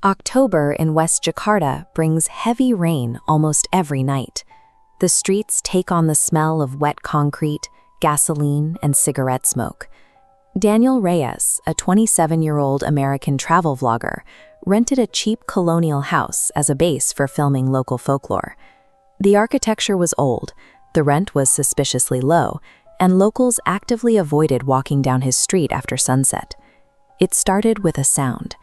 October in West Jakarta brings heavy rain almost every night. The streets take on the smell of wet concrete, gasoline, and cigarette smoke. Daniel Reyes, a 27-year-old American travel vlogger, rented a cheap colonial house as a base for filming local folklore. The architecture was old, the rent was suspiciously low, and locals actively avoided walking down his street after sunset. It started with a sound.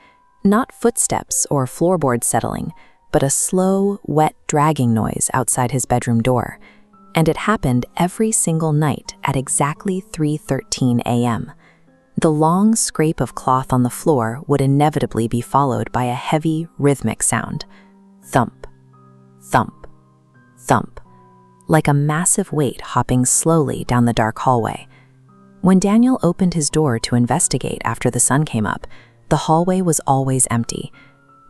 Not footsteps or floorboards settling, but a slow, wet dragging noise outside his bedroom door. And it happened every single night at exactly 3:13 a.m. The long scrape of cloth on the floor would inevitably be followed by a heavy, rhythmic sound. Thump, thump, thump, like a massive weight hopping slowly down the dark hallway. When Daniel opened his door to investigate after the sun came up, the hallway was always empty,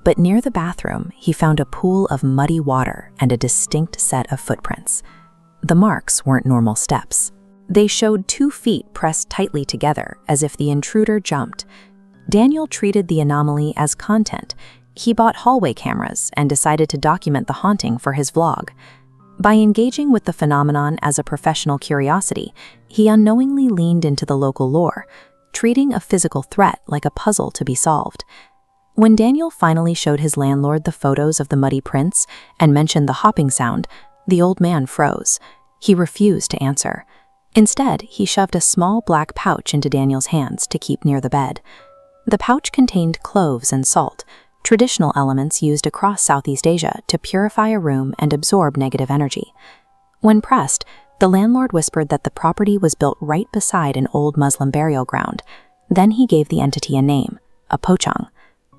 but near the bathroom, he found a pool of muddy water and a distinct set of footprints. The marks weren't normal steps. They showed 2 feet pressed tightly together as if the intruder jumped. Daniel treated the anomaly as content. He bought hallway cameras and decided to document the haunting for his vlog. By engaging with the phenomenon as a professional curiosity, he unknowingly leaned into the local lore, treating a physical threat like a puzzle to be solved. When Daniel finally showed his landlord the photos of the muddy prints and mentioned the hopping sound, the old man froze. He refused to answer. Instead, he shoved a small black pouch into Daniel's hands to keep near the bed. The pouch contained cloves and salt, traditional elements used across Southeast Asia to purify a room and absorb negative energy. When pressed, the landlord whispered that the property was built right beside an old Muslim burial ground. Then he gave the entity a name, a pocong.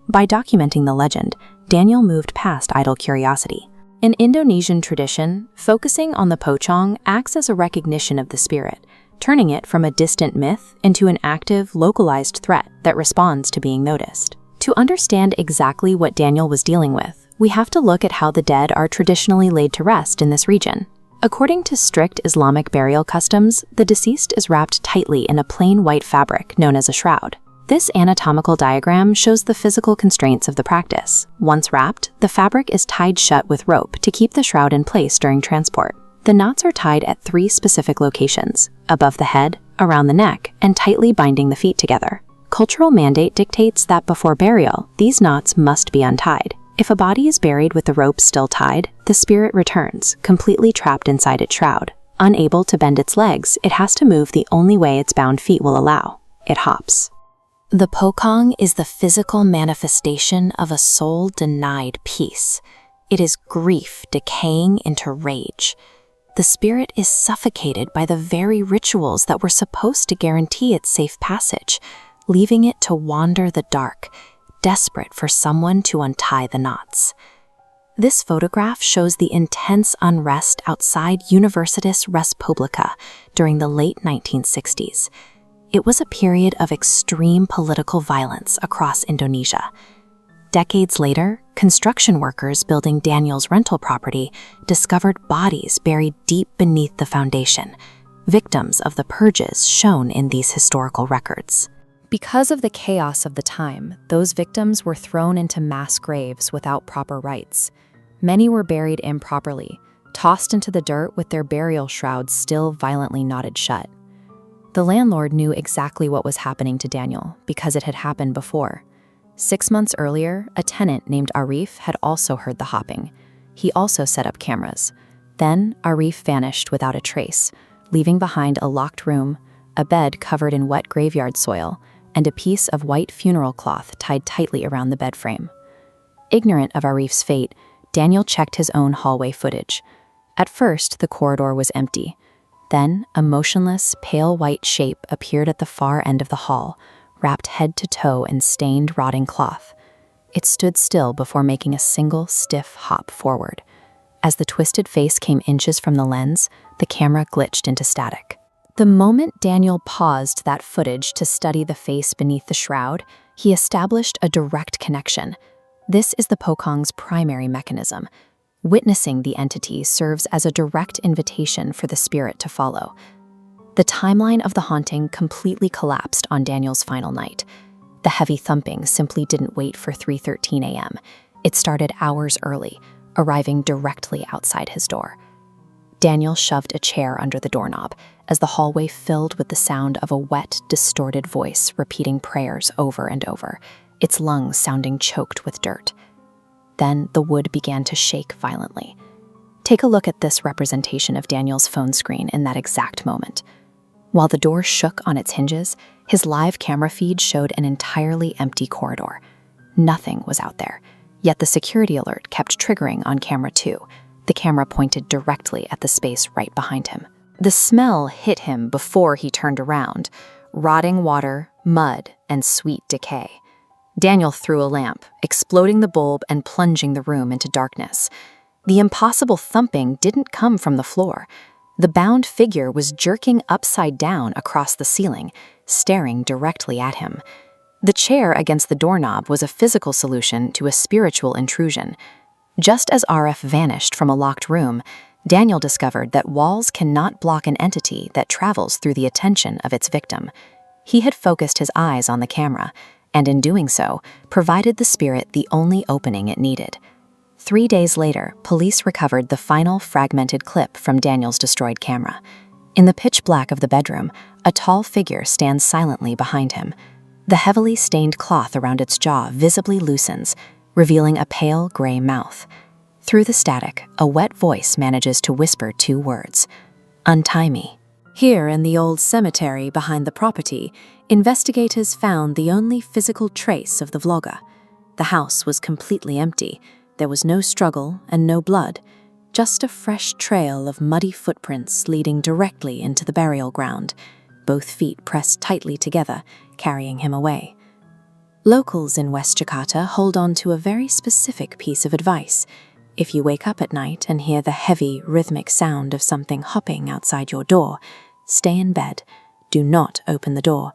By documenting the legend, Daniel moved past idle curiosity. In Indonesian tradition, focusing on the pocong acts as a recognition of the spirit, turning it from a distant myth into an active, localized threat that responds to being noticed. To understand exactly what Daniel was dealing with, we have to look at how the dead are traditionally laid to rest in this region. According to strict Islamic burial customs, the deceased is wrapped tightly in a plain white fabric known as a shroud. This anatomical diagram shows the physical constraints of the practice. Once wrapped, the fabric is tied shut with rope to keep the shroud in place during transport. The knots are tied at 3 specific locations: above the head, around the neck, and tightly binding the feet together. Cultural mandate dictates that before burial, these knots must be untied. If a body is buried with the rope still tied, the spirit returns, completely trapped inside its shroud. Unable to bend its legs, it has to move the only way its bound feet will allow. It hops. The pocong is the physical manifestation of a soul denied peace. It is grief decaying into rage. The spirit is suffocated by the very rituals that were supposed to guarantee its safe passage, leaving it to wander the dark, desperate for someone to untie the knots. This photograph shows the intense unrest outside Universitas Respublika during the late 1960s. It was a period of extreme political violence across Indonesia. Decades later, construction workers building Daniel's rental property discovered bodies buried deep beneath the foundation, victims of the purges shown in these historical records. Because of the chaos of the time, those victims were thrown into mass graves without proper rites. Many were buried improperly, tossed into the dirt with their burial shrouds still violently knotted shut. The landlord knew exactly what was happening to Daniel because it had happened before. 6 months earlier, a tenant named Arif had also heard the hopping. He also set up cameras. Then, Arif vanished without a trace, leaving behind a locked room, a bed covered in wet graveyard soil, and a piece of white funeral cloth tied tightly around the bed frame. Ignorant of Arif's fate, Daniel checked his own hallway footage. At first, the corridor was empty. Then, a motionless, pale white shape appeared at the far end of the hall, wrapped head to toe in stained, rotting cloth. It stood still before making a single, stiff hop forward. As the twisted face came inches from the lens, the camera glitched into static. The moment Daniel paused that footage to study the face beneath the shroud, he established a direct connection. This is the pocong's primary mechanism. Witnessing the entity serves as a direct invitation for the spirit to follow. The timeline of the haunting completely collapsed on Daniel's final night. The heavy thumping simply didn't wait for 3:13 a.m. It started hours early, arriving directly outside his door. Daniel shoved a chair under the doorknob as the hallway filled with the sound of a wet, distorted voice repeating prayers over and over, its lungs sounding choked with dirt. Then the wood began to shake violently. Take a look at this representation of Daniel's phone screen in that exact moment. While the door shook on its hinges, his live camera feed showed an entirely empty corridor. Nothing was out there, yet the security alert kept triggering on camera 2. The camera pointed directly at the space right behind him. The smell hit him before he turned around: rotting water, mud, and sweet decay. Daniel threw a lamp, exploding the bulb and plunging the room into darkness. The impossible thumping didn't come from the floor. The bound figure was jerking upside down across the ceiling, staring directly at him. The chair against the doorknob was a physical solution to a spiritual intrusion. Just as RF vanished from a locked room, Daniel discovered that walls cannot block an entity that travels through the attention of its victim. He had focused his eyes on the camera, and in doing so, provided the spirit the only opening it needed. 3 days later, police recovered the final fragmented clip from Daniel's destroyed camera. In the pitch black of the bedroom, a tall figure stands silently behind him. The heavily stained cloth around its jaw visibly loosens, revealing a pale gray mouth. Through the static, a wet voice manages to whisper 2 words: "Untie me." Here in the old cemetery behind the property, investigators found the only physical trace of the vlogger. The house was completely empty. There was no struggle and no blood, just a fresh trail of muddy footprints leading directly into the burial ground, both feet pressed tightly together, carrying him away. Locals in West Jakarta hold on to a very specific piece of advice. If you wake up at night and hear the heavy, rhythmic sound of something hopping outside your door, stay in bed. Do not open the door.